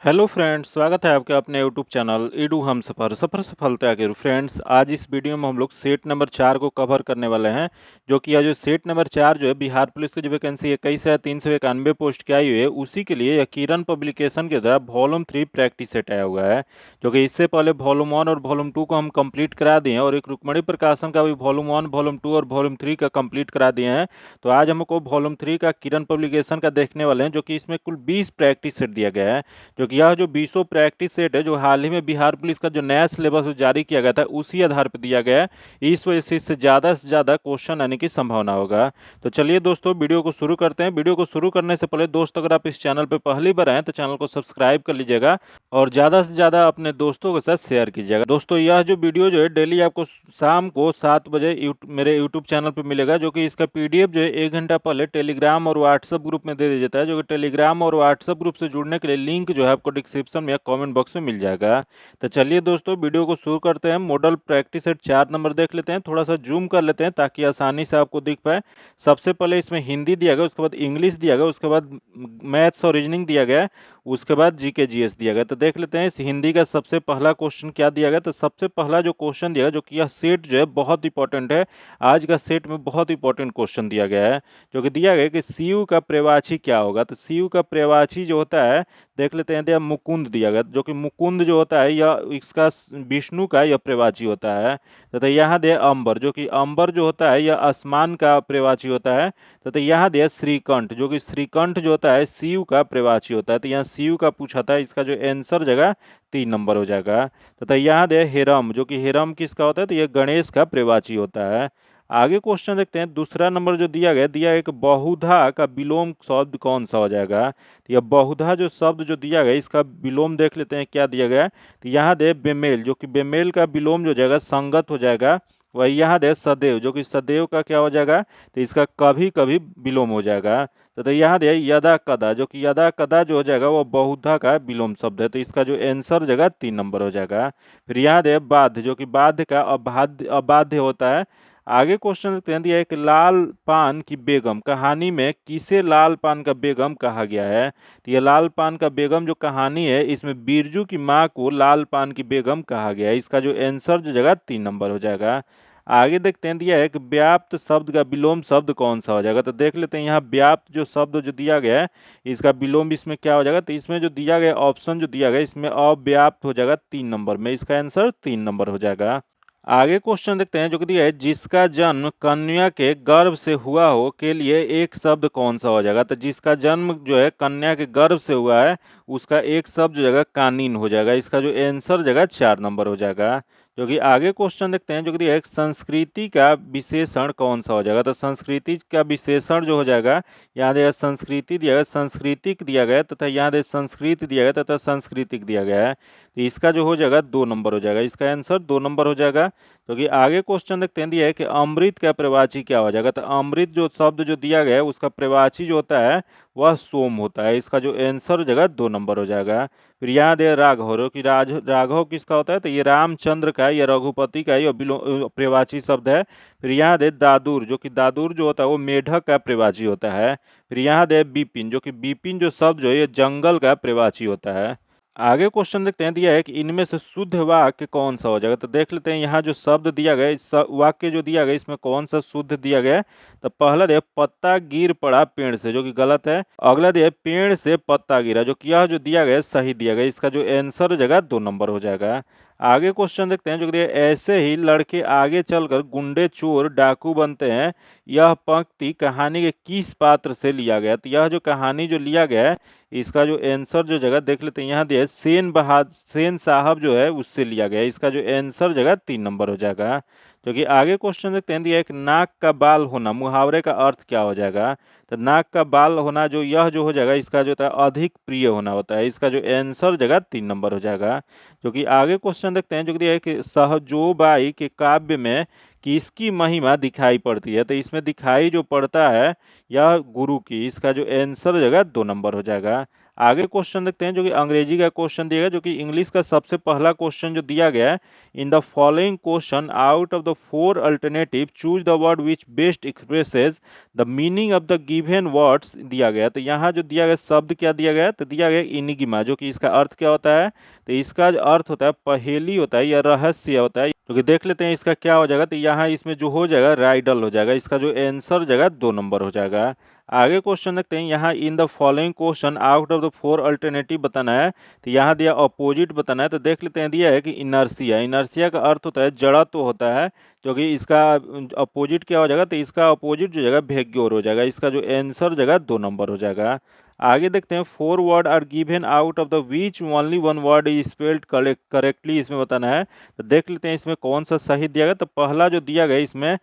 Hello friends, स्वागत है आपके अपने यूट्यूब चैनल ईडू हम सफ़र सफ़र सफलता के फ्रेंड्स। आज इस वीडियो में हम लोग सेट नंबर 4 को कवर करने वाले हैं। जो कि यह जो सेट नंबर 4 जो है बिहार पुलिस की जो वैकेंसी 21,391 पोस्ट की आई हुई है, उसी के लिए यह किरण पब्लिकेशन के द्वारा वॉल्यूम 3 प्रैक्टिस सेट आया हुआ है। जो कि इससे पहले वॉल्यूम 1 और वॉल्यूम 2 को हम कंप्लीट करा दिए हैं और एक रुक्मणी प्रकाशन का भी वॉल्यूम 1, वॉल्यूम 2 और वॉल्यूम 3 का कंप्लीट करा दिए हैं। तो आज हमको वॉल्यूम 3 का किरण पब्लिकेशन का देखने वाले हैं, जो कि इसमें कुल 20 प्रैक्टिस सेट दिया गया है। जो कि यह जो 20 प्रैक्टिस सेट है, जो हाल ही में बिहार पुलिस का जो नया सिलेबस जारी किया गया था, उसी आधार पर दिया गया है। इस वजह से इससे ज़्यादा क्वेश्चन आने की संभावना होगा। तो चलिए दोस्तों, वीडियो को शुरू करते हैं। वीडियो को शुरू करने से पहले दोस्तों, अगर आप इस चैनल पर पहली बार आए तो चैनल को सब्सक्राइब कर लीजिएगा और ज़्यादा से ज़्यादा अपने दोस्तों के साथ शेयर कीजिएगा। दोस्तों, यह जो वीडियो जो है डेली आपको शाम को 7 बजे मेरे यूट्यूब चैनल पर मिलेगा। जो कि इसका पीडीएफ जो है 1 घंटा पहले टेलीग्राम और व्हाट्सएप ग्रुप में दे दिया जाता है। जो कि टेलीग्राम और व्हाट्सएप ग्रुप से जुड़ने के लिए लिंक जो है आपको डिस्क्रिप्शन में या कमेंट बॉक्स में मिल जाएगा। तो चलिए दोस्तों, वीडियो को शुरू करते हैं। मॉडल प्रैक्टिस सेट 4 नंबर देख लेते हैं। थोड़ा सा जूम कर लेते हैं ताकि आसानी से आपको दिख पाए। सबसे पहले इसमें हिंदी दिया गया, उसके बाद इंग्लिश दिया गया, उसके बाद मैथ्स और रीजनिंग दिया गया है, उसके बाद जीके जीएस दिया गया। तो देख लेते हैं इस हिंदी का सबसे पहला क्वेश्चन क्या दिया गया। तो सबसे पहला जो क्वेश्चन दिया गया, जो कि यह सेट जो है बहुत इंपॉर्टेंट है। आज का सेट में बहुत इंपॉर्टेंट क्वेश्चन दिया गया है। जो कि दिया गया कि सीयू का पर्यायवाची क्या होगा। तो सीयू का पर्यायवाची जो होता है, देख लेते हैं, दिया मुकुंद दिया गया। जो कि मुकुंद जो होता है, यह इसका विष्णु का यह पर्यायवाची होता है। तथा यहाँ दिया अंबर, जो कि अंबर जो होता है यह आसमान का पर्यायवाची होता है। तथा यहाँ दिया श्रीकंठ, जो कि श्रीकंठ जो होता है शिव का पर्यायवाची होता है। तो यहाँ शिव का पूछा था, इसका जो आंसर जगह 3 नंबर हो जाएगा। तथा यहाँ दिया हेरम, जो कि हेरम किसका होता है, तो यह गणेश का पर्यायवाची होता है। आगे क्वेश्चन देखते हैं। दूसरा नंबर जो दिया एक बहुधा का विलोम शब्द कौन सा हो जाएगा। तो यह बहुधा जो शब्द जो दिया गया, इसका विलोम देख लेते हैं क्या दिया गया है। तो यहाँ दे बेमेल, जो कि बेमेल का विलोम जो जाएगा संगत हो जाएगा। वही यहाँ दे सदैव, जो कि सदैव का क्या हो जाएगा, तो इसका कभी कभी विलोम हो जाएगा। तो यहाँ दे यदा कदा, जो कि यदा कदा जो हो जाएगा वो बहुधा का विलोम शब्द है। तो इसका जो आंसर जगह 3 नंबर हो जाएगा। फिर यहाँ दे बाध्य, जो कि बाध्य का अबाध्य होता है। आगे क्वेश्चन देखते हैं। दिया एक लाल पान की बेगम कहानी में किसे लाल पान का बेगम कहा गया है। तो ये लाल पान का बेगम जो कहानी है, इसमें बिरजू की माँ को लाल पान की बेगम कहा गया है। इसका जो आंसर जो जगह 3 नंबर हो जाएगा। आगे देखते हैं। दिया है एक व्याप्त शब्द का विलोम शब्द कौन सा हो जाएगा। तो देख लेते हैं यहाँ व्याप्त जो शब्द जो दिया गया है, इसका विलोम इसमें क्या हो जाएगा। तो इसमें जो दिया गया ऑप्शन जो दिया गया, इसमें अव्याप्त हो जाएगा 3 नंबर में। इसका आंसर 3 नंबर हो जाएगा। आगे क्वेश्चन देखते हैं। जो कि दिया है जिसका जन्म कन्या के गर्भ से हुआ हो के लिए एक शब्द कौन सा हो जाएगा। तो जिसका जन्म जो है कन्या के गर्भ से हुआ है, उसका एक शब्द जो जगह कानीन हो जाएगा। इसका जो आंसर जगह 4 नंबर हो जाएगा। जो कि आगे क्वेश्चन देखते हैं। जो कि दिया है एक संस्कृति का विशेषण कौन सा हो जाएगा। तो संस्कृति का विशेषण जो हो जाएगा, यहाँ दिया संस्कृति दिया गया, सांस्कृतिक दिया गया, तथा यहाँ दिया संस्कृत दिया गया तथा सांस्कृतिक दिया गया है। तो इसका जो हो जाएगा 2 नंबर हो जाएगा। इसका आंसर 2 नंबर हो जाएगा। तो कि आगे क्वेश्चन देखते हैं। दिया है कि अमृत का पर्यायवाची क्या हो जाएगा। तो अमृत जो शब्द जो दिया गया है, उसका पर्यायवाची जो होता है वह सोम होता है। इसका जो आंसर जगह 2 नंबर हो जाएगा। फिर यहाँ दे राघव, जो कि राघव किसका होता है, तो ये रामचंद्र का या रघुपति का ये पर्यायवाची शब्द है। फिर यहाँ दे दादुर, जो कि दादुर जो होता है वो मेढक का पर्यायवाची होता है। फिर यहाँ दे बिपिन, जो कि बिपिन जो शब्द जो है ये जंगल का पर्यायवाची होता है। आगे क्वेश्चन देखते हैं। दिया है कि इनमें से शुद्ध वाक्य कौन सा हो जाएगा। तो देख लेते हैं यहाँ जो शब्द दिया गया, इस वाक्य जो दिया गया, इसमें कौन सा शुद्ध दिया गया है। तो पहला दिया पत्ता गिर पड़ा पेड़ से, जो कि गलत है। अगला दिया पेड़ से पत्ता गिरा, जो कि यह जो दिया गया सही दिया गया। इसका जो आंसर जगह 2 नंबर हो जाएगा। आगे क्वेश्चन देखते हैं। जो कि दिया ऐसे ही लड़के आगे चलकर गुंडे चोर डाकू बनते हैं, यह पंक्ति कहानी के किस पात्र से लिया गया। तो यह जो कहानी जो लिया गया है, इसका जो आंसर जो जगह देख लेते हैं। यहाँ दिया है सेन साहब जो है उससे लिया गया है। इसका जो आंसर जगह 3 नंबर हो जाएगा। जो कि आगे क्वेश्चन देखते हैं। दिया एक नाक का बाल होना मुहावरे का अर्थ क्या हो जाएगा। तो नाक का बाल होना जो यह जो हो जाएगा, इसका जो होता है अधिक प्रिय होना होता है। इसका जो आंसर जगह 3 नंबर हो जाएगा। जो कि आगे क्वेश्चन देखते हैं। जो कि दिया है कि सहजोबाई के काव्य में किसकी महिमा दिखाई पड़ती है। तो इसमें दिखाई जो पड़ता है यह गुरु की। इसका जो आंसर जगह 2 नंबर हो जाएगा। आगे क्वेश्चन देखते हैं जो कि अंग्रेजी का क्वेश्चन दिया गया, जो कि इंग्लिश का सबसे पहला क्वेश्चन जो दिया गया है, इन the following question out of the four alternative choose the word which best expresses the meaning of the given words दिया गया। तो यहाँ जो दिया गया शब्द क्या दिया गया, तो दिया गया इनिग्मा, जो कि इसका अर्थ क्या होता है, तो इसका जो अर्थ होता है पहेली होता है या रहस्य होता है। क्योंकि देख लेते हैं इसका क्या हो जाएगा, तो यहाँ इसमें जो हो जाएगा राइडल हो जाएगा, इसका जो आंसर हो जाएगा 2 नंबर हो जाएगा। आगे क्वेश्चन देखते हैं, यहाँ इन the following question out of the four alternative बताना है, तो यहाँ दिया अपोजिट बताना है। तो देख लेते हैं, दिया है कि इनर्सिया, इनर्सिया का अर्थ होता है जड़त्व होता है, जो कि इसका अपोजिट क्या हो जाएगा, तो इसका अपोजिट जो जाएगा भेग्योर हो जाएगा, इसका जो आंसर जाएगा 2 नंबर हो जाएगा। आगे देखते हैं, four word are given out of the which only one word is spelled correctly, इसमें बताना है। तो देख लेते हैं इसमें कौन सा सही दिया गया, तो पहला जो दिया गया इसमें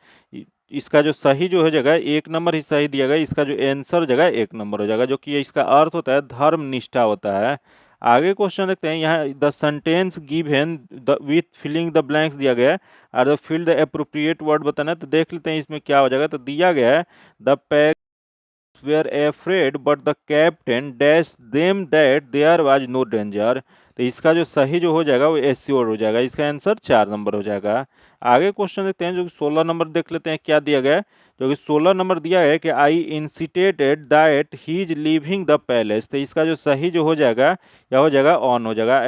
इसका जो सही जो हो जाएगा 1 नंबर ही सही दिया गया, इसका जो आंसर हो जाएगा 1 नंबर हो जाएगा, जो कि इसका अर्थ होता है धर्म निष्ठा होता है। आगे क्वेश्चन देखते हैं, यहाँ the sentence given the with filling the blanks दिया गया है, और the fill the appropriate word बताना है। तो देख लेते हैं इसमें क्या हो जाएगा, तो दिया गया है the were afraid but the captain dashed them that there was no danger। तो इसका जो सही जो हो जाएगा वो एश्योर हो जाएगा, इसका आंसर 4 नंबर हो जाएगा। आगे क्वेश्चन देखते हैं, जो कि 16 नंबर देख लेते हैं क्या दिया गया है, जो कि 16 नंबर दिया है कि I insisted that he is living the palace. तो इसका जो सही जो हो जाएगा या हो जाएगा ऑन हो जाएगा,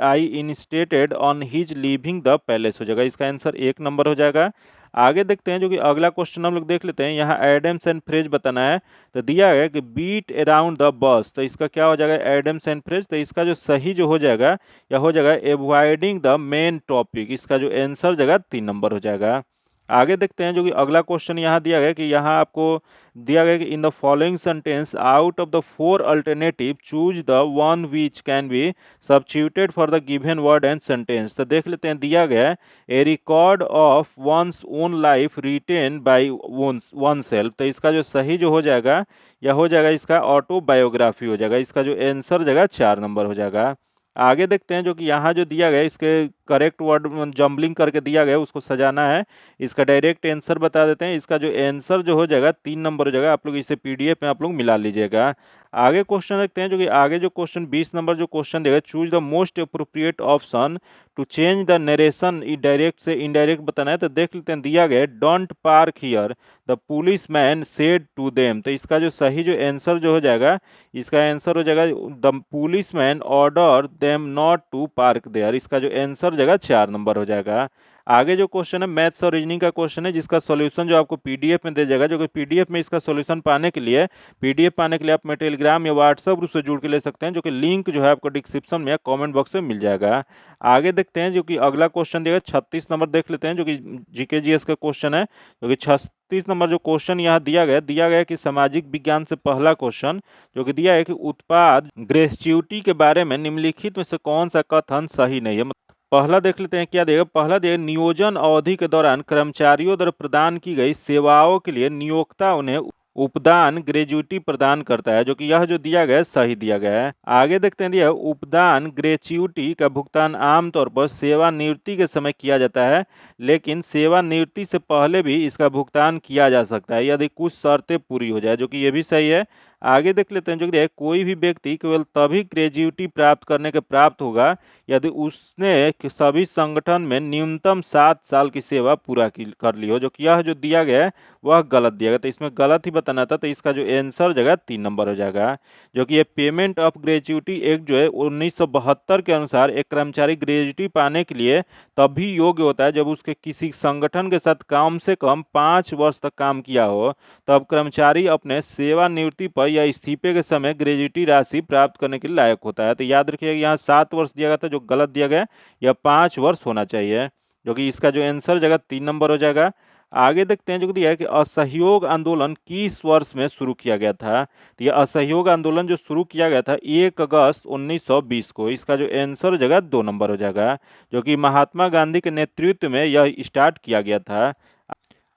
I insisted on his living the palace हो जाएगा, इसका आंसर 1 नंबर हो जाएगा। आगे देखते हैं, जो कि अगला क्वेश्चन हम लोग देख लेते हैं, यहाँ एडम्स एंड फ्रेज बताना है। तो दिया है कि बीट अराउंड द बस, तो इसका क्या हो जाएगा एडम्स एंड फ्रेज। तो इसका जो सही जो हो जाएगा या हो जाएगा एवॉइडिंग द मेन टॉपिक, इसका जो आंसर जाएगा 3 नंबर हो जाएगा। आगे देखते हैं, जो कि अगला क्वेश्चन यहाँ दिया गया कि यहाँ आपको दिया गया कि in the following sentence out of the four alternative choose the one which can be substituted for the given word and sentence. तो देख लेते हैं, दिया गया है a record of one's own life written by oneself. तो इसका जो सही जो हो जाएगा या हो जाएगा इसका ऑटोबायोग्राफी हो जाएगा, इसका जो आंसर जाएगा 4 नंबर हो जाएगा। आगे देखते हैं, जो कि यहाँ जो दिया गया इसके करेक्ट वर्ड जम्बलिंग करके दिया गया उसको सजाना है, इसका डायरेक्ट आंसर बता देते हैं। इसका जो आंसर जो हो जाएगा 3 नंबर हो जाएगा, आप लोग इसे पीडीएफ में आप लोग मिला लीजिएगा। आगे क्वेश्चन देखते हैं, जो कि आगे जो क्वेश्चन 20 नंबर जो क्वेश्चन देगा, choose the most appropriate option to change the narration direct से इनडायरेक्ट बताना है। तो देख लेते हैं, दिया गया don't park here the policeman said to them. तो इसका जो सही जो आंसर जो हो जाएगा, इसका आंसर हो जाएगा the policeman order them not to park there, इसका जो आंसर जाएगा 4 नंबर हो जाएगा। आगे जो क्वेश्चन है मैथ्स और रीजनिंग का क्वेश्चन है, जिसका सॉल्यूशन जो आपको पीडीएफ में दे जाएगा, जो कि पीडीएफ में इसका सॉल्यूशन पाने के लिए आप मेरे टेलीग्राम या व्हाट्सएप ग्रुप से जुड़ के ले सकते हैं, जो कि लिंक जो है आपको डिस्क्रिप्शन में या कमेंट बॉक्स में मिल जाएगा। आगे देखते हैं, जो कि अगला क्वेश्चन देगा 36 नंबर देख लेते हैं, जो कि जीके जीएस का क्वेश्चन है, जो कि 36 नंबर जो क्वेश्चन यहाँ दिया गया कि सामाजिक विज्ञान से पहला क्वेश्चन जो कि दिया है कि उत्पाद ग्रेच्युटी के बारे में निम्नलिखित में से कौन सा कथन सही नहीं है। पहला देख लेते हैं क्या देगा, पहला देगा नियोजन अवधि के दौरान कर्मचारियों द्वारा प्रदान की गई सेवाओं के लिए नियोक्ता उन्हें उपदान ग्रेच्युटी प्रदान करता है, जो कि यह जो दिया गया है सही दिया गया है। आगे देखते हैं, दिया उपदान ग्रेच्युटी का भुगतान आमतौर पर सेवानिवृत्ति के समय किया जाता है, लेकिन सेवानिवृत्ति से पहले भी इसका भुगतान किया जा सकता है यदि कुछ शर्तें पूरी हो जाए, जो कि ये भी सही है। आगे देख लेते हैं, जो कि कोई भी व्यक्ति केवल तभी ग्रेच्युटी प्राप्त करने के प्राप्त होगा यदि उसने सभी संगठन में न्यूनतम 7 साल की सेवा पूरा कर ली हो, जो कि यह जो दिया गया है वह गलत दिया गया, तो इसमें गलत ही बताना था। तो इसका जो आंसर जगह 3 नंबर हो जाएगा, जो कि ये पेमेंट ऑफ ग्रेच्युटी एक्ट जो है 1972 के अनुसार एक कर्मचारी ग्रेच्युटी पाने के लिए तभी योग्य होता है जब उसके किसी संगठन के साथ कम से कम 5 वर्ष तक काम किया हो, तब कर्मचारी अपने सेवानिवृत्ति पर या इस्तीफे के समय ग्रेच्युटी राशि प्राप्त करने के लिए लायक होता है। तो याद रखिएगा, यहाँ 7 वर्ष दिया गया था जो गलत दिया गया, या 5 वर्ष होना चाहिए, जो कि इसका जो आंसर जगह 3 नंबर हो जाएगा। आगे देखते हैं, जो दिया है कि असहयोग आंदोलन किस वर्ष में शुरू किया गया था। तो यह असहयोग आंदोलन जो शुरू किया गया था 1 अगस्त 1920 को, इसका जो आंसर जगह 2 नंबर हो जाएगा, जो कि महात्मा गांधी के नेतृत्व में यह स्टार्ट किया गया था।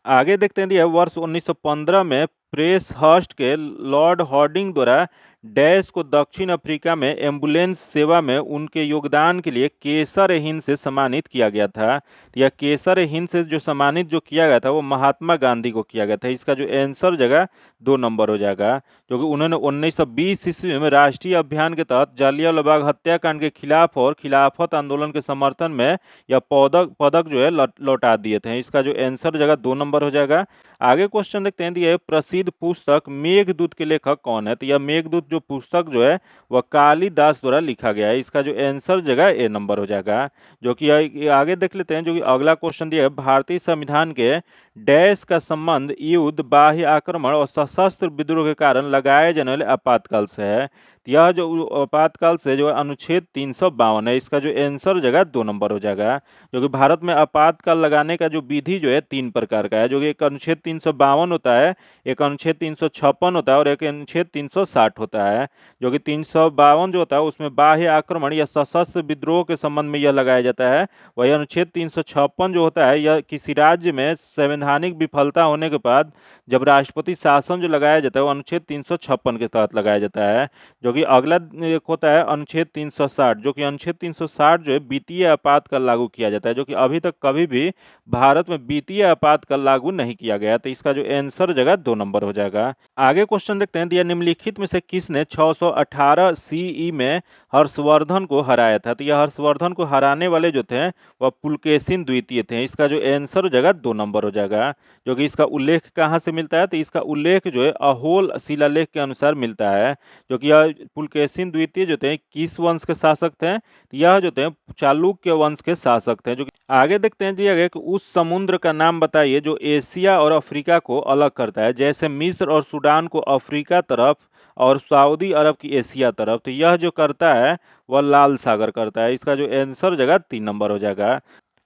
आगे देखते हैं, दिया वर्ष 1915 में प्रेस हर्स्ट के लॉर्ड हॉर्डिंग द्वारा डैश को दक्षिण अफ्रीका में एम्बुलेंस सेवा में उनके योगदान के लिए केसर हिंद से सम्मानित किया गया था। तो यह केसर हिंद से जो सम्मानित जो किया गया था वो महात्मा गांधी को किया गया था। इसका जो आंसर जगह 2 नंबर हो जाएगा, क्योंकि उन्होंने 1920 ईस्वी में राष्ट्रीय अभियान के तहत जालियांवाला बाग हत्याकांड के खिलाफ और खिलाफत आंदोलन के समर्थन में यह पदक पदक जो है लौटा दिए थे। इसका जो आंसर जगह 2 नंबर हो जाएगा। आगे क्वेश्चन देखते हैं, दिया है प्रसिद्ध पुस्तक मेघदूत के लेखक कौन है। तो यह मेघदूत जो पुस्तक जो है वह कालिदास द्वारा लिखा गया है। इसका जो आंसर जगह A नंबर हो जाएगा। जो कि आगे देख लेते हैं, जो कि अगला क्वेश्चन दिया है, भारतीय संविधान के डैश का संबंध युद्ध, बाह्य आक्रमण और सशस्त्र विद्रोह के कारण लगाए जाने वाले आपातकाल से है। तो यह जो आपातकाल से जो है अनुच्छेद 352 है। इसका जो आंसर जगह 2 नंबर हो जाएगा। जो कि भारत में आपातकाल लगाने का जो विधि जो है 3 प्रकार का है, जो कि एक अनुच्छेद 352 होता है, एक अनुच्छेद 356 होता है और एक अनुच्छेद 360 होता है। जो कि 352 जो होता है उसमें बाह्य आक्रमण या सशस्त्र विद्रोह के संबंध में यह लगाया जाता है। वही अनुच्छेद 356 जो होता है यह किसी राज्य में संवैधानिक विफलता होने के बाद जब राष्ट्रपति शासन जो लगाया जाता है वो अनुच्छेद 356 के तहत लगाया जाता है। जो कि अगला एक होता है अनुच्छेद 360, जो कि अनुच्छेद 360 जो है वित्तीय आपातकाल लागू किया जाता है, जो कि अभी तक कभी भी भारत में वित्तीय आपातकाल लागू नहीं किया गया। तो इसका जो आंसर जगह 2 नंबर हो जाएगा। आगे क्वेश्चन देखते हैं, दिया निम्नलिखित में से किसने 618 सीई में हर्षवर्धन को हराया था। तो यह हर्षवर्धन को हराने वाले जो थे वह पुलकेशिन द्वितीय थे। इसका जो आंसर जगह 2 नंबर हो जाएगा। जो कि इसका उल्लेख कहाँ से मिलता है, तो इसका उल्लेख जो है अहोल शिलालेख के अनुसार मिलता है। जो कि यह पुलकेशिन द्वितीय जो थे किस वंश के शासक थे, तो यह जो थे चालुक्य वंश के शासक थे। जो कि आगे देखते हैं, दिया गया कि उस समुद्र का नाम बताइए जो एशिया और अफ्रीका को अलग करता है, जैसे मिस्र और सूडान को अफ्रीका तरफ और सऊदी अरब की एशिया तरफ। तो यह जो करता है वह लाल सागर करता है। इसका जो आंसर जगह 3 नंबर हो जाएगा।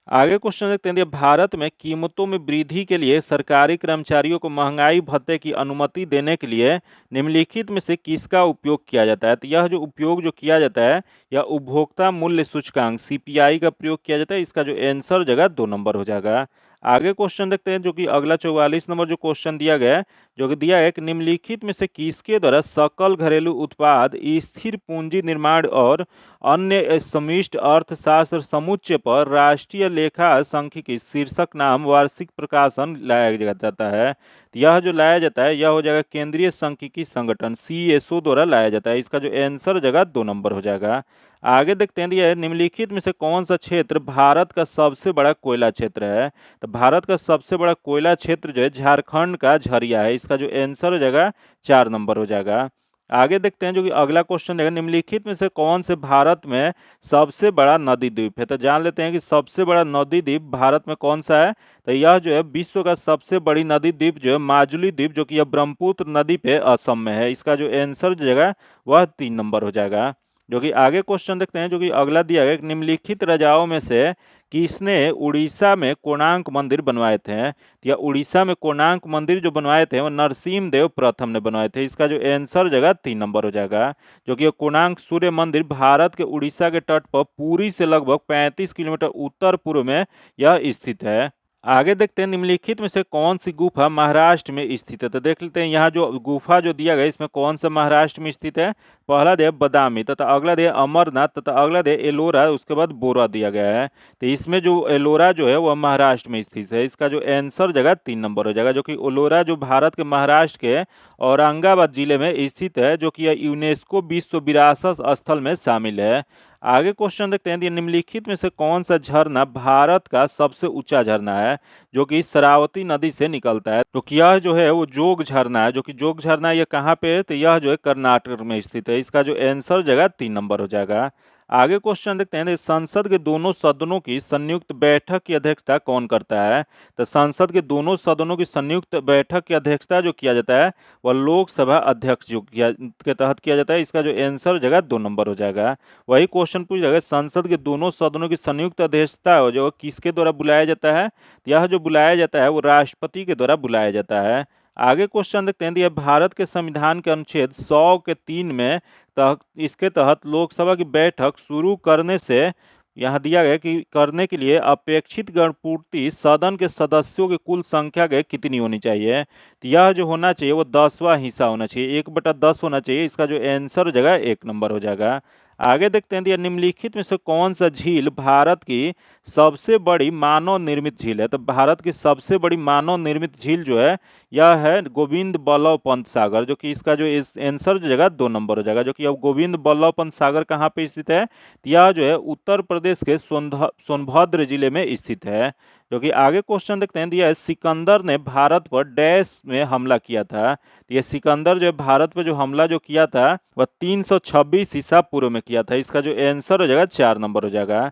आगे क्वेश्चन देखते हैं, भारत में कीमतों में वृद्धि के लिए सरकारी कर्मचारियों को महंगाई भत्ते की अनुमति देने के लिए निम्नलिखित में से किसका उपयोग किया जाता है। तो यह जो उपयोग जो किया जाता है यह उपभोक्ता मूल्य सूचकांक CPI का प्रयोग किया जाता है। इसका जो आंसर जगह 2 नंबर हो जाएगा। आगे क्वेश्चन देखते हैं, जो कि अगला 44 नंबर जो क्वेश्चन दिया गया है, जो कि दिया है कि निम्नलिखित में से किसके द्वारा सकल घरेलू उत्पाद, स्थिर पूंजी निर्माण और अन्य समिष्ट अर्थशास्त्र समुच्चय पर राष्ट्रीय लेखा सांख्यिकी शीर्षक नाम वार्षिक प्रकाशन लाया जाता है। तो यह जो लाया जाता है यह हो जाएगा केंद्रीय सांख्यिकी संगठन CSO द्वारा लाया जाता है। इसका जो आंसर जगह 2 नंबर हो जाएगा। आगे देखते हैं, दिया है निम्नलिखित में से कौन सा क्षेत्र भारत का सबसे बड़ा कोयला क्षेत्र है। तो भारत का सबसे बड़ा कोयला क्षेत्र जो है झारखंड का झरिया है। इसका जो आंसर हो जाएगा 4 नंबर हो जाएगा। आगे देखते हैं, जो कि अगला क्वेश्चन देगा, निम्नलिखित में से कौन से भारत में सबसे बड़ा नदी द्वीप है। तो जान लेते हैं कि सबसे बड़ा नदी द्वीप भारत में कौन सा है। तो यह जो है विश्व का सबसे बड़ी नदी द्वीप जो है माजुली द्वीप, जो कि यह ब्रह्मपुत्र नदी पे असम में है। इसका जो आंसर जो है वह 3 नंबर हो जाएगा। जो कि आगे क्वेश्चन देखते हैं, जो कि अगला दिया गया, निम्नलिखित राजाओं में से किसने उड़ीसा में कोणार्क मंदिर बनवाए थे। या उड़ीसा में कोणार्क मंदिर जो बनवाए थे वो नरसिम्ह देव प्रथम ने बनवाए थे। इसका जो आंसर जगह 3 नंबर हो जाएगा। जो कि कोणार्क सूर्य मंदिर भारत के उड़ीसा के तट पर पुरी से लगभग 35 किलोमीटर उत्तर पूर्व में यह स्थित है। आगे देखते हैं, निम्नलिखित में से कौन सी गुफा महाराष्ट्र में स्थित है। तो देख लेते हैं यहाँ जो गुफा जो दिया गया इसमें कौन सा महाराष्ट्र में स्थित है। पहला दिया बदामी, तथा अगला दिया अमरनाथ, तथा अगला दिया एलोरा, उसके बाद बोरा दिया गया है। तो इसमें जो एलोरा जो है वह महाराष्ट्र में स्थित है। इसका जो आंसर जगह 3 नंबर हो जाएगा। जो कि एलोरा जो भारत के महाराष्ट्र के औरंगाबाद जिले में स्थित है, जो कि यह यूनेस्को विश्व विरासत स्थल में शामिल है। आगे क्वेश्चन देखते हैं, निम्नलिखित में से कौन सा झरना भारत का सबसे ऊंचा झरना है, जो कि शरावती नदी से निकलता है। तो कि यह जो है वो जोग झरना है। जो कि जोग झरना यह कहाँ पे है, तो यह जो है कर्नाटक में स्थित है। इसका जो आंसर जगह 3 नंबर हो जाएगा। आगे क्वेश्चन देखते हैं, संसद के दोनों सदनों की संयुक्त बैठक की अध्यक्षता कौन करता है। तो संसद के दोनों सदनों की संयुक्त बैठक की अध्यक्षता जो किया जाता है वह लोकसभा अध्यक्ष जो के तहत किया जाता है। इसका जो आंसर जगह 2 नंबर हो जाएगा। वही क्वेश्चन पूछ जाएगा, संसद के दोनों सदनों की संयुक्त अध्यक्षता जो किसके द्वारा बुलाया जाता है। यह जो बुलाया जाता है वो राष्ट्रपति के द्वारा बुलाया जाता है। आगे क्वेश्चन देखते हैं, भारत के संविधान के अनुच्छेद 100 के 3 में इसके तहत लोकसभा की बैठक शुरू करने से यहाँ दिया गया कि करने के लिए अपेक्षित गणपूर्ति सदन के सदस्यों की कुल संख्या के कितनी होनी चाहिए। तो यह जो होना चाहिए वो 10वां हिस्सा होना चाहिए, 1/10 होना चाहिए। इसका जो आंसर हो जाएगा 1 नंबर हो जाएगा। आगे देखते हैं, दिया निम्नलिखित में से कौन सा झील भारत की सबसे बड़ी मानव निर्मित झील है। तो भारत की सबसे बड़ी मानव निर्मित झील जो है यह है गोविंद बल्लभ पंत सागर, जो कि इसका जो इस आंसर जो जगह 2 नंबर हो जाएगा। जो कि अब गोविंद बल्लभ पंत सागर कहाँ पे स्थित है, तो यह जो है उत्तर प्रदेश के सोनभद्र जिले में स्थित है। जो कि आगे क्वेश्चन देखते हैं, दिया है सिकंदर ने भारत पर डैश में हमला किया था। तो ये सिकंदर जो है भारत पर जो हमला जो किया था वह 326 ईसा पूर्व में किया था। इसका जो आंसर हो जाएगा 4 नंबर हो जाएगा।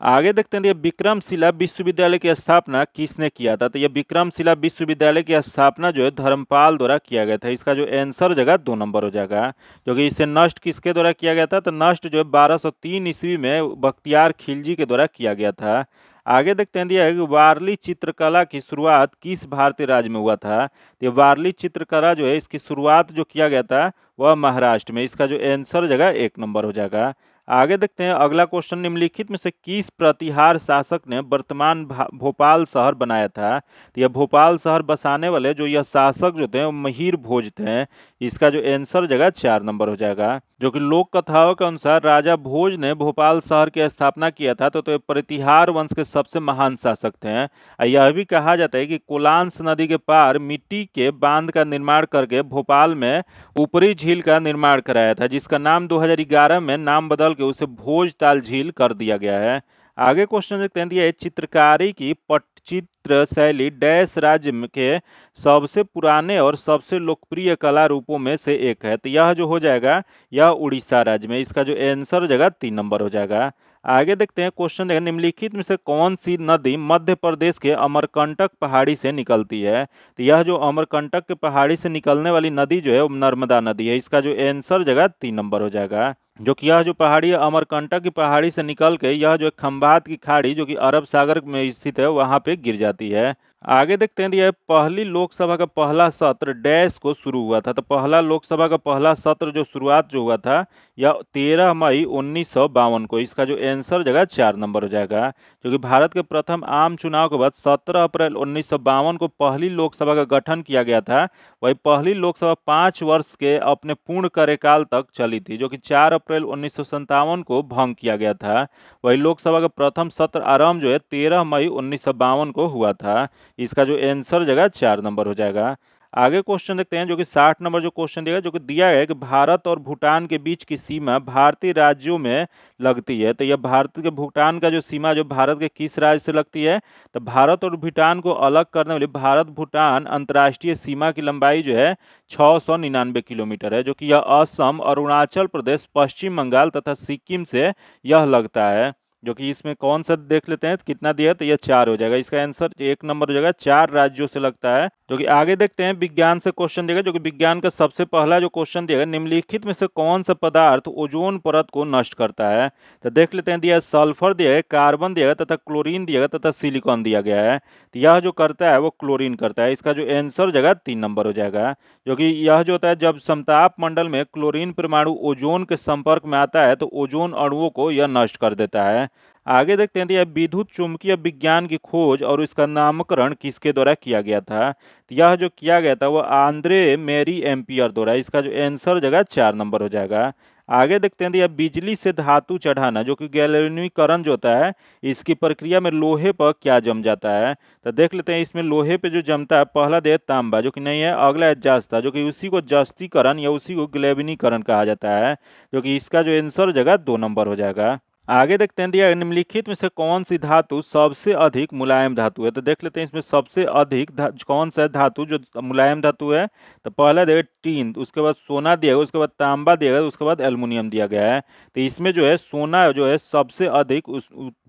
आगे देखते हैं, ये विक्रमशिला विश्वविद्यालय की स्थापना किसने किया था। तो ये विक्रमशिला विश्वविद्यालय की स्थापना जो है धर्मपाल द्वारा किया गया था। इसका जो आंसर हो जाएगा 2 नंबर हो जाएगा। जो कि इसे नष्ट किसके द्वारा किया गया था, तो नष्ट जो है 1203 ईस्वी में बख्तियार खिलजी के द्वारा किया गया था। आगे देखते हैं, दिया है कि वारली चित्रकला की शुरुआत किस भारतीय राज्य में हुआ था। तो ये वारली चित्रकला जो है इसकी शुरुआत जो किया गया था वह महाराष्ट्र में। इसका जो आंसर हो जाएगा 1 नंबर हो जाएगा। आगे देखते हैं अगला क्वेश्चन, निम्नलिखित में से किस प्रतिहार शासक ने वर्तमान भोपाल शहर बनाया था। तो यह भोपाल शहर बसाने वाले जो यह शासक जो थे वो मिहिर भोज थे। इसका जो आंसर जगह 4 नंबर हो जाएगा। जो कि लोक कथाओं के अनुसार राजा भोज ने भोपाल शहर की स्थापना किया था। तो ये प्रतिहार वंश के सबसे महान शासक थे। यह भी कहा जाता है कि कोलांस नदी के पार मिट्टी के बांध का निर्माण करके भोपाल में ऊपरी झील का निर्माण कराया था, जिसका नाम 2011 में नाम बदल के उसे भोजताल झील कर दिया गया है। आगे क्वेश्चन देखते हैं, दिया है चित्रकारी की पटचित्र शैली डैश राज्य के सबसे पुराने और सबसे लोकप्रिय कला रूपों में से एक है। तो यह जो हो जाएगा यह उड़ीसा राज्य में। इसका जो आंसर हो जाएगा 3 नंबर हो जाएगा। आगे देखते हैं क्वेश्चन, देखिए निम्नलिखित में से कौन सी नदी मध्य प्रदेश के अमरकंटक पहाड़ी से निकलती है। तो यह जो अमरकंटक के पहाड़ी से निकलने वाली नदी जो है वो नर्मदा नदी है। इसका जो आंसर जगह 3 नंबर हो जाएगा। जो कि यह जो पहाड़ी है अमरकंटक की पहाड़ी से निकल के यह जो खंभात की खाड़ी जो कि अरब सागर में स्थित है वहां पे गिर जाती है। आगे देखते हैं, यह पहली लोकसभा का पहला सत्र डैश को शुरू हुआ था। तो पहला लोकसभा का पहला सत्र जो शुरुआत जो हुआ था यह 13 मई 1952 को। इसका जो आंसर जगह 4 नंबर हो जाएगा। जो कि भारत के प्रथम आम चुनाव के बाद 17 अप्रैल 1952 को पहली लोकसभा का गठन किया गया था। वही पहली लोकसभा 5 वर्ष के अपने पूर्ण कार्यकाल तक चली थी, जो कि 4 अप्रैल 1957 को भंग किया गया था। वही लोकसभा का प्रथम सत्र आरंभ जो है 13 मई 1952 को हुआ था। इसका जो आंसर जगह 4 नंबर हो जाएगा। आगे क्वेश्चन देखते हैं, जो कि 60 नंबर जो क्वेश्चन दिया जो कि दिया है कि भारत और भूटान के बीच की सीमा भारतीय राज्यों में लगती है। तो यह भारत के भूटान का जो सीमा जो भारत के किस राज्य से लगती है, तो भारत और भूटान को अलग करने वाली भारत भूटान अंतर्राष्ट्रीय सीमा की लंबाई जो है 699 किलोमीटर है। जो कि यह असम, अरुणाचल प्रदेश, पश्चिम बंगाल तथा सिक्किम से यह लगता है। जो कि इसमें कौन सा देख लेते हैं तो कितना दिया है, तो यह 4 हो जाएगा। इसका आंसर 1 नंबर हो जाएगा, 4 राज्यों से लगता है। जो कि आगे देखते हैं विज्ञान से क्वेश्चन देगा। जो कि विज्ञान का सबसे पहला जो क्वेश्चन दिया निम्नलिखित में से कौन सा पदार्थ ओजोन परत को नष्ट करता है। तो देख लेते हैं, दिया है सल्फर दिया है, कार्बन दिया गया तथा क्लोरीन दिया गया तथा सिलिकॉन दिया गया है। तो यह जो करता है वो क्लोरीन करता है। इसका जो आंसर हो जाएगा 3 नंबर हो जाएगा। जो कि यह जो होता है जब समताप मंडल में क्लोरीन परमाणु ओजोन के संपर्क में आता है तो ओजोन अणुओं को यह नष्ट कर देता है। आगे देखते हैं, यह विद्युत चुंबकीय विज्ञान की खोज और इसका नामकरण किसके द्वारा किया गया था। तो यह जो किया गया था वह आंद्रे मेरी एम्पियर द्वारा। इसका जो आंसर जगह 4 नंबर हो जाएगा। आगे देखते हैं, यह बिजली से धातु चढ़ाना जो कि गैल्वेनीकरण जो होता है इसकी प्रक्रिया में लोहे पर क्या जम जाता है। तो देख लेते हैं, इसमें लोहे पे जो जमता है पहला दे तांबा जो कि नहीं है, अगला है जस्ता जो कि उसी को जस्तीकरण या उसी को गैल्वेनीकरण कहा जाता है। जो कि इसका जो आंसर जगह 2 नंबर हो जाएगा। आगे देखते हैं, दिया निम्नलिखित में से कौन सी धातु सबसे अधिक मुलायम धातु है। तो देख लेते हैं इसमें सबसे अधिक कौन सा धातु जो मुलायम धातु है। तो पहला देगा टीन, उसके बाद सोना दिया गया, उसके बाद तांबा दिया गया, उसके बाद एल्युमिनियम दिया गया है। तो इसमें जो है सोना जो है सबसे अधिक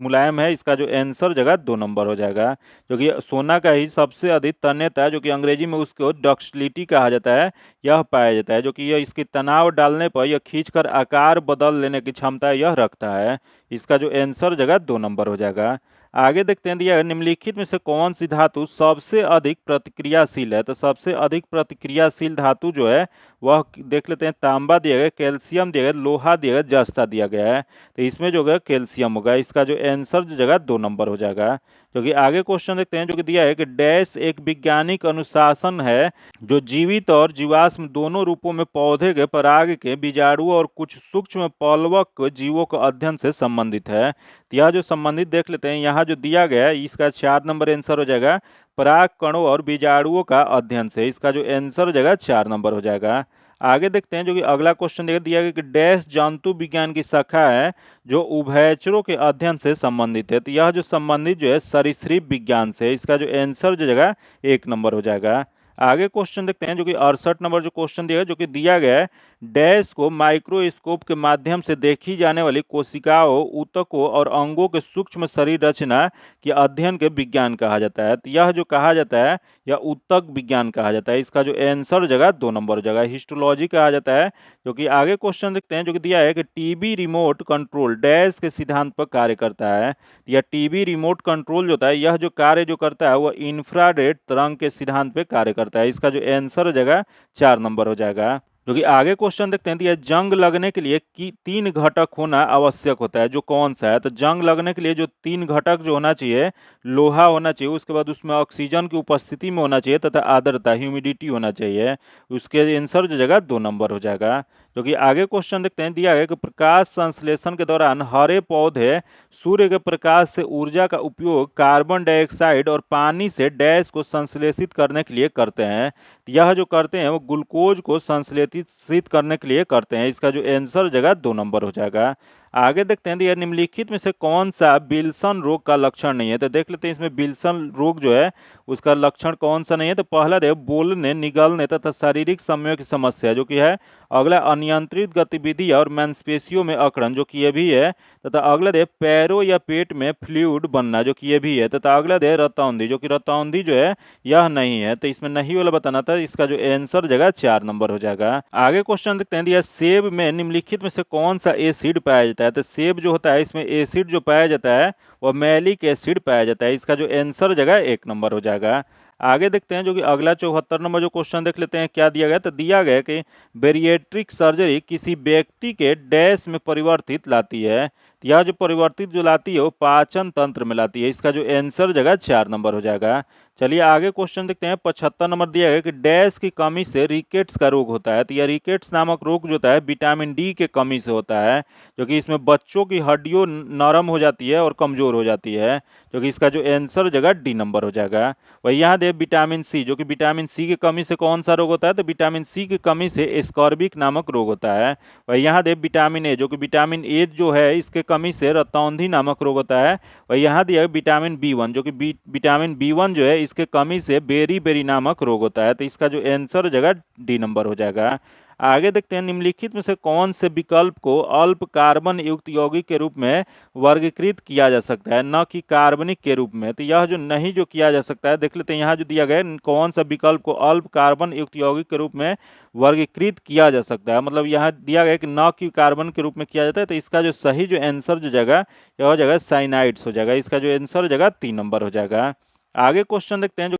मुलायम है। इसका जो आंसर जगह 2 नंबर हो जाएगा। जो कि सोना का ही सबसे अधिक तन्यता जो कि अंग्रेजी में उसको डक्टिलिटी कहा जाता है यह पाया जाता है। जो कि यह इसकी तनाव डालने पर यह खींचकर आकार बदल लेने की क्षमता यह रखता है। इसका जो आंसर जगह 2 नंबर हो जाएगा। आगे देखते हैं दिया है निम्नलिखित में से कौन सी धातु सबसे अधिक प्रतिक्रियाशील है। तो सबसे अधिक प्रतिक्रियाशील धातु जो है वह देख लेते हैं, तांबा दिया गया, कैल्शियम दिया गया, लोहा दिया गया, जस्ता दिया गया है। तो इसमें जो है कैल्शियम होगा, इसका जो आंसर जो जगह 2 नंबर हो जाएगा। जो कि आगे क्वेश्चन देखते हैं जो कि दिया है कि डैश एक वैज्ञानिक अनुशासन है जो जीवित और जीवाश्म दोनों रूपों में पौधे के पराग के बीजाणुओं और कुछ सूक्ष्म पलवक जीवों के अध्ययन से संबंधित है। तो यह जो संबंधित देख लेते हैं, यहाँ जो दिया गया है इसका 4 नंबर आंसर हो जाएगा। पराग कणों और बीजाणुओं का अध्ययन से, इसका जो आंसर हो जाएगा 4 नंबर हो जाएगा। आगे देखते हैं जो कि अगला क्वेश्चन दिया गया कि डैश जंतु विज्ञान की शाखा है जो उभयचरों के अध्ययन से संबंधित है। तो यह जो संबंधित जो है सरीसृप विज्ञान से, इसका जो आंसर जो जगह 1 नंबर हो जाएगा। आगे क्वेश्चन देखते हैं जो कि 68 नंबर जो क्वेश्चन दिया जो कि दिया गया है डैश को माइक्रोस्कोप के माध्यम से देखी जाने वाली कोशिकाओं, ऊतकों और अंगों के सूक्ष्म शरीर रचना के अध्ययन के विज्ञान कहा जाता है। तो यह जो कहा जाता है यह ऊतक विज्ञान कहा जाता है, इसका जो आंसर जगह 2 नंबर हो जाएगा, हिस्टोलॉजी कहा जाता है। जो कि आगे क्वेश्चन देखते हैं जो कि दिया है कि टीबी रिमोट कंट्रोल डैश के सिद्धांत पर कार्य करता है। यह टीबी रिमोट कंट्रोल जो होता है यह जो कार्य जो करता है वह इंफ्रारेड तरंग के सिद्धांत पे कार्य करता है, इसका जो आंसर हो जाएगा 4 नंबर हो जाएगा। जो कि आगे क्वेश्चन देखते हैं दिया जंग लगने के लिए 3 घटक होना आवश्यक होता है, जो कौन सा है। तो जंग लगने के लिए जो 3 घटक जो होना चाहिए, लोहा होना चाहिए, उसके बाद उसमें ऑक्सीजन की उपस्थिति में होना चाहिए तथा आर्द्रता ह्यूमिडिटी होना चाहिए, उसके आंसर जो जगह 2 नंबर हो जाएगा। जो कि आगे क्वेश्चन देखते हैं दिया है कि प्रकाश संश्लेषण के दौरान हरे पौधे सूर्य के प्रकाश से ऊर्जा का उपयोग कार्बन डाइऑक्साइड और पानी से डैश को संश्लेषित करने के लिए करते हैं। यह जो करते हैं वो ग्लूकोज को संश्लेषित करने के लिए करते हैं, इसका जो आंसर जगह 2 नंबर हो जाएगा। आगे देखते हैं दिया निम्नलिखित में से कौन सा विल्सन रोग का लक्षण नहीं है। तो देख लेते हैं इसमें विल्सन रोग जो है उसका लक्षण कौन सा नहीं है। तो पहला है बोलने, निगलने तथा शारीरिक समय की समस्या जो कि है। अगला अनियंत्रित गतिविधि और मांसपेशियों में अकड़न जो कि ये भी है। तथा अगला है पैरों या पेट में फ्लूइड बनना जो कि ये भी है। तथा अगला है रतौंधी जो कि रतौंधी जो है यह नहीं है, तो इसमें नहीं वाला बताना था, इसका जो आंसर जगह 4 नंबर हो जाएगा। आगे क्वेश्चन देखते हैं दिया सेब में निम्नलिखित में से कौन सा एसिड पाया जाता है। तो सेब जो होता है इसमें एसिड जो पाया जाता है वह मैलिक एसिड पाया जाता है, इसका जो आंसर जगह 1 नंबर हो जाएगा। आगे देखते हैं जो कि अगला 74 नंबर जो क्वेश्चन देख लेते हैं क्या दिया गया। तो दिया गया कि बेरिएट्रिक सर्जरी किसी व्यक्ति के डैश में परिवर्तित लाती है। तो यह जो परिवर्तित जो लाती है वो पाचन तंत्र में लाती है, इसका जो आंसर जगह 4 नंबर हो जाएगा। चलिए आगे क्वेश्चन देखते हैं 75 नंबर दिया है कि डैश की कमी से रिकेट्स का रोग होता है। तो यह रिकेट्स नामक रोग जो होता है विटामिन डी के कमी से होता है, जो कि इसमें बच्चों की हड्डियों नरम हो जाती है और कमजोर हो जाती है, जो कि इसका जो आंसर जगह डी नंबर हो जाएगा। वही यहाँ दे विटामिन सी जो कि विटामिन सी की कमी से कौन सा रोग होता है। तो विटामिन सी की कमी से स्कॉर्बिक नामक रोग होता है। वही यहाँ दे विटामिन ए जो कि विटामिन ए जो है इसके कमी से रतौंधी नामक रोग होता है। वही यहाँ दिया विटामिन बी1 जो कि विटामिन बी1 जो है इसके कमी से बेरी बेरी नामक रोग होता है, तो इसका जो आंसर जगह डी नंबर हो जाएगा। आगे देखते हैं निम्नलिखित में से कौन से विकल्प को अल्प कार्बन युक्त यौगिक के रूप में वर्गीकृत किया जा सकता है, न कि कार्बनिक के रूप में। तो यह जो नहीं जो किया जा सकता है देख लेते हैं, यहाँ जो दिया गया है कौन सा विकल्प को अल्प कार्बन युक्त यौगिक के रूप में वर्गीकृत किया जा सकता है, मतलब यहाँ दिया गया है कि न कि कार्बन के रूप में किया जाता है। तो इसका जो सही जो आंसर जो जगह यह हो जाएगा साइनाइड्स हो जाएगा, इसका जो आंसर जगह 3 नंबर हो जाएगा। आगे क्वेश्चन देखते हैं जो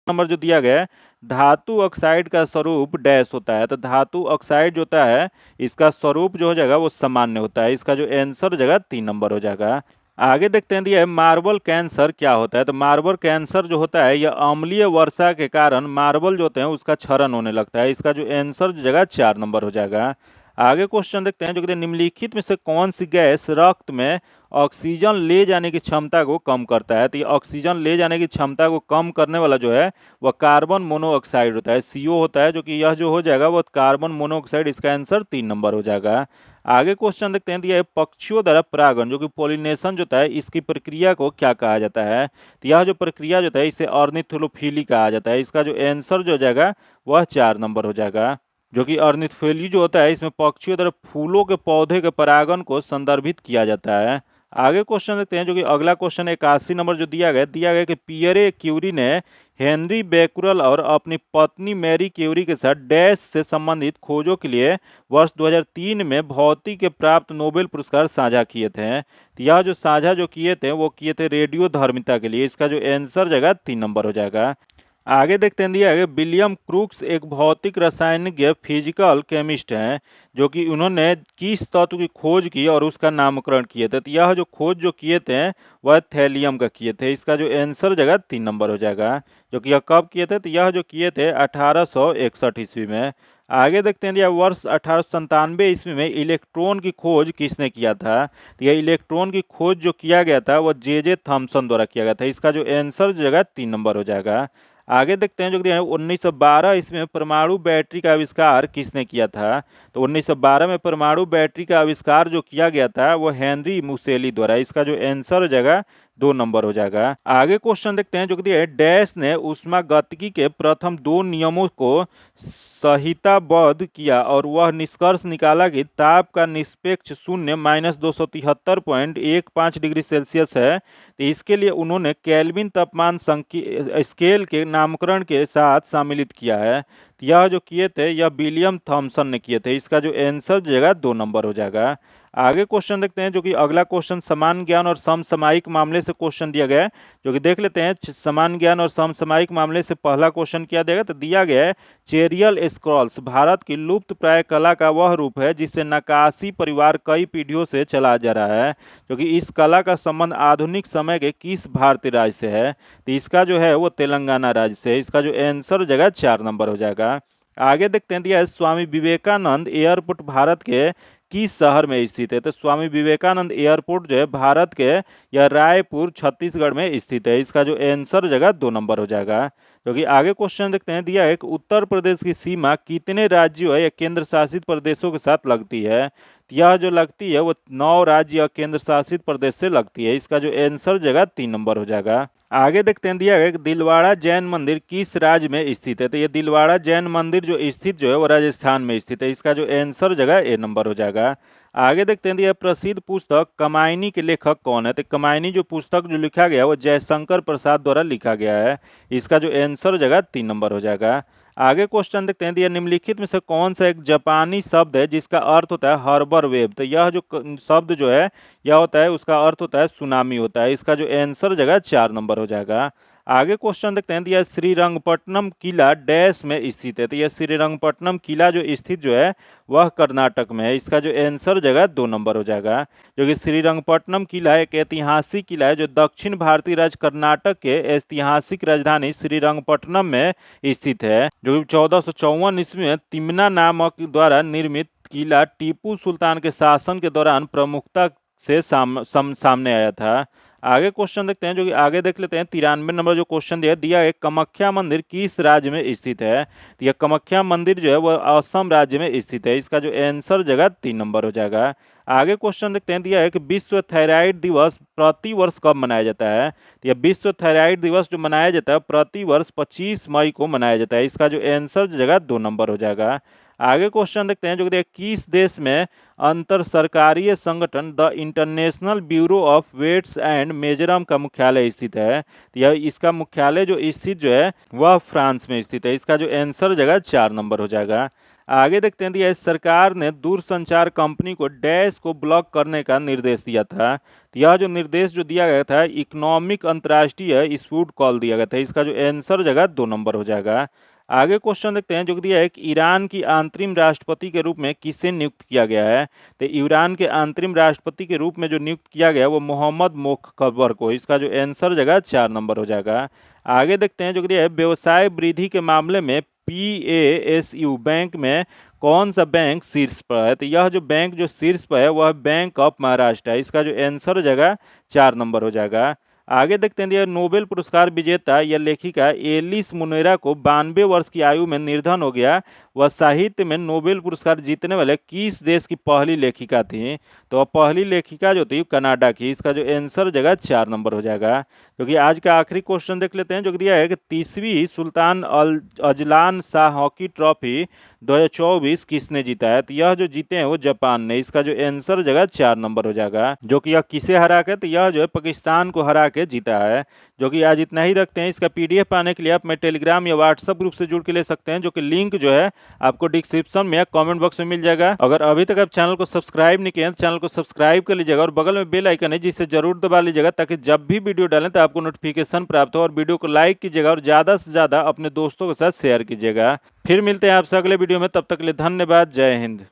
नंबर जो दिया गया है धातु ऑक्साइड का स्वरूप डैश होता है। तो धातु ऑक्साइड जो होता है इसका स्वरूप जो हो जाएगा वो सामान्य होता है, इसका जो आंसर जगह 3 नंबर हो जाएगा। आगे देखते हैं दिया है मार्बल कैंसर क्या होता है। तो मार्बल कैंसर जो होता है यह अम्लीय वर्षा के कारण मार्बल जो होते हैं उसका क्षरण होने लगता है, इसका जो आंसर जो जगह 4 नंबर हो जाएगा। आगे क्वेश्चन देखते हैं जो कहते हैं निम्नलिखित में से कौन सी गैस रक्त में ऑक्सीजन ले जाने की क्षमता को कम करता है। तो ये ऑक्सीजन ले जाने की क्षमता को कम करने वाला जो है वह कार्बन मोनोऑक्साइड होता है, CO होता है, जो कि यह जो हो जाएगा वह कार्बन मोनोऑक्साइड, इसका आंसर 3 नंबर हो जाएगा। आगे क्वेश्चन देखते हैं दिया पक्षियों द्वारा परागण जो कि पोलिनेशन जो होता है इसकी प्रक्रिया को क्या कहा जाता है। तो यह जो प्रक्रिया जो होता है इसे ऑर्निथोलोफिली कहा जाता है, इसका जो आंसर जो हो जाएगा वह 4 नंबर हो जाएगा। जो कि ऑर्निथोफिली जो होता है इसमें पक्षियों द्वारा फूलों के पौधे के परागण को संदर्भित किया जाता है। आगे क्वेश्चन देखते हैं, जो कि अगला क्वेश्चन 81 नंबर जो दिया गया कि पियरे क्यूरी ने हेनरी बैकुरल और अपनी पत्नी मैरी क्यूरी के साथ डैश से संबंधित खोजों के लिए वर्ष 2003 में भौतिकी के प्राप्त नोबेल पुरस्कार साझा किए थे। तो यह जो साझा जो किए थे वो किए थे रेडियो धर्मिता के लिए। इसका जो आंसर जगह 3 नंबर हो जाएगा। आगे देखते हैं, दिया है विलियम क्रूक्स एक भौतिक रासायनिक फिजिकल केमिस्ट हैं, जो कि उन्होंने किस तत्व की खोज की और उसका नामकरण किए थे। तो यह जो खोज जो किए थे वह थैलियम का किए थे। इसका जो आंसर जगह 3 नंबर हो जाएगा। जो कि यह कब किए थे, तो यह जो किए थे 1861 ईस्वी में। आगे देखते हैं, दिया वर्ष 1897 ईस्वी में इलेक्ट्रॉन की खोज किसने किया था। तो यह इलेक्ट्रॉन की खोज जो किया गया था वह जे थॉमसन द्वारा किया गया था। इसका जो आंसर जगह 3 नंबर हो जाएगा। आगे देखते हैं, जो कि 1912 ईस्वी में परमाणु बैटरी का आविष्कार किसने किया था। तो 1912 में परमाणु बैटरी का आविष्कार जो किया गया था वो हेनरी मुसेली द्वारा। इसका जो आंसर हो जाएगा 2 नंबर हो जाएगा। आगे क्वेश्चन देखते हैं, जो कि डैश ने ऊष्मागतिकी के प्रथम 2 नियमों को संहिताबद्ध किया और वह निष्कर्ष निकाला कि ताप का निष्पेक्ष शून्य -273.15 डिग्री सेल्सियस है। तो इसके लिए उन्होंने केल्विन तापमान स्केल के नामकरण के साथ सम्मिलित किया है। तो यह जो किए थे यह विलियम थॉमसन ने किए थे। इसका जो आंसर जगह 2 नंबर हो जाएगा। आगे क्वेश्चन देखते हैं, जो कि अगला क्वेश्चन समान ज्ञान और समसामयिक मामले से क्वेश्चन दिया गया है। जो कि देख लेते हैं, समान ज्ञान और समसामयिक मामले से पहला क्वेश्चन क्या दिया गया, तो दिया गया है चेरियल स्क्रॉल्स भारत की लुप्त प्राय कला का वह रूप है जिससे नक्काशी परिवार कई पीढ़ियों से चला जा रहा है। क्योंकि इस कला का संबंध आधुनिक समय के किस भारतीय राज्य से है। तो इसका जो है वो तेलंगाना राज्य से है। इसका जो आंसर जगह 4 नंबर हो जाएगा। आगे देखते हैं, दिया है स्वामी विवेकानंद एयरपोर्ट भारत के किस शहर में स्थित है। तो स्वामी विवेकानंद एयरपोर्ट जो है भारत के या रायपुर छत्तीसगढ़ में स्थित है। इसका जो आंसर जगह 2 नंबर हो जाएगा। क्योंकि आगे क्वेश्चन देखते हैं, दिया है कि उत्तर प्रदेश की सीमा कितने राज्यों या केंद्र शासित प्रदेशों के साथ लगती है। तो यह जो लगती है वो 9 राज्य या केंद्र शासित प्रदेश से लगती है। इसका जो आंसर जगह 3 नंबर हो जाएगा। आगे देखते हैं, दिया है कि दिलवाड़ा जैन मंदिर किस राज्य में स्थित है। तो ये दिलवाड़ा जैन मंदिर जो स्थित जो है वो राजस्थान में स्थित है। इसका जो आंसर जगह ए नंबर हो जाएगा। आगे देखते हैं, दिया प्रसिद्ध पुस्तक कमायनी के लेखक कौन है। तो कमायनी जो पुस्तक जो लिखा गया वो जयशंकर प्रसाद द्वारा लिखा गया है। इसका जो आंसर जगह 3 नंबर हो जाएगा। आगे क्वेश्चन देखते हैं, दिया निम्नलिखित में से कौन सा एक जापानी शब्द है जिसका अर्थ होता है हार्बर वेव। तो यह जो शब्द जो है यह होता है उसका अर्थ होता है सुनामी होता है। इसका जो आंसर जगह 4 नंबर हो जाएगा। आगे क्वेश्चन देखते हैं, दिया श्रीरंगपट्टनम किला डैश में स्थित है। तो यह श्रीरंगपट्टनम किला जो स्थित जो है वह कर्नाटक में है। इसका जो आंसर जगह 2 नंबर हो जाएगा। जो कि श्रीरंगपट्टनम किला एक ऐतिहासिक किला है जो दक्षिण भारतीय राज्य कर्नाटक के ऐतिहासिक राजधानी श्रीरंगपट्टनम में स्थित है। जो 1454 ईस्वी में तिम्ना नामक द्वारा निर्मित किला टीपू सुल्तान के शासन के दौरान प्रमुखता से सामने आया था। आगे क्वेश्चन देखते हैं, जो कि आगे देख लेते हैं 93 नंबर जो क्वेश्चन दिया है कामाख्या मंदिर किस राज्य में स्थित है। तो यह कामाख्या मंदिर जो है वह असम राज्य में स्थित है। इसका जो आंसर जगह 3 नंबर हो जाएगा। आगे क्वेश्चन देखते हैं, दिया है कि विश्व थायराइड दिवस प्रति वर्ष कब मनाया जाता है। तो यह विश्व थायराइड दिवस जो मनाया जाता है प्रति वर्ष 25 मई को मनाया जाता है। इसका जो आंसर जगह 2 नंबर हो जाएगा। आगे क्वेश्चन देखते हैं, जो कि किस देश में अंतर सरकारीय संगठन the international bureau of weights and measures का मुख्यालय स्थित है। तो यह इसका मुख्यालय जो स्थित जो है वह फ्रांस में स्थित है। इसका जो आंसर जगह 4 नंबर हो जाएगा। आगे देखते हैं, दिया सरकार ने दूरसंचार कंपनी को डैश को ब्लॉक करने का निर्देश दिया था। तो यह जो निर्देश जो दिया गया था इकोनॉमिक अंतर्राष्ट्रीय डिस्प्यूट कॉल दिया गया था। इसका जो आंसर जगह 2 नंबर हो जाएगा। आगे क्वेश्चन देखते हैं, जो दिया है कि ईरान की अंतरिम राष्ट्रपति के रूप में किसे नियुक्त किया गया है। तो ईरान के अंतरिम राष्ट्रपति के रूप में जो नियुक्त किया गया वो मोहम्मद मोख्बर को। इसका जो आंसर जगह 4 नंबर हो जाएगा। आगे देखते हैं, जो दिया है व्यवसाय वृद्धि के मामले में PASU बैंक में कौन सा बैंक शीर्ष पर है। तो यह जो बैंक जो शीर्ष पर है वह बैंक ऑफ महाराष्ट्र है। इसका जो आंसर जगह 4 नंबर हो जाएगा। आगे देखते हैं, नोबेल पुरस्कार विजेता या लेखिका एलिस मुनेरा को 92 वर्ष की आयु में निर्धन हो गया। वह साहित्य में नोबेल पुरस्कार जीतने वाले किस देश की पहली लेखिका थी। तो अब पहली लेखिका जो थी कनाडा की, इसका जो आंसर हो जाएगा 4 नंबर हो जाएगा। क्योंकि आज का आखिरी क्वेश्चन देख लेते हैं जो कि दिया है कि 30वीं सुल्तान अल अजलान शाह हॉकी ट्रॉफी 2024 किसने जीता है। तो यह जो जीते हैं वो जापान ने। इसका जो आंसर हो जाएगा 4 नंबर हो जाएगा। जो कि यह किसे हरा के, तो यह जो है पाकिस्तान को हरा के जीता है। जो कि आज इतना ही रखते हैं। इसका पीडीएफ पाने के लिए आप मैं टेलीग्राम या व्हाट्सएप ग्रुप से जुड़ के ले सकते हैं, जो कि लिंक जो है आपको डिस्क्रिप्शन में या कमेंट बॉक्स में मिल जाएगा। अगर अभी तक आप चैनल को सब्सक्राइब नहीं किए हैं तो चैनल को सब्सक्राइब कर लीजिएगा और बगल में बेल आइकन है जिसे जरूर दबा लीजिएगा, ताकि जब भी वीडियो डालें तो आपको नोटिफिकेशन प्राप्त हो। और वीडियो को लाइक कीजिएगा और ज़्यादा से ज़्यादा अपने दोस्तों के साथ शेयर कीजिएगा। फिर मिलते हैं आपसे अगले वीडियो में, तब तक के लिए धन्यवाद। जय हिंद।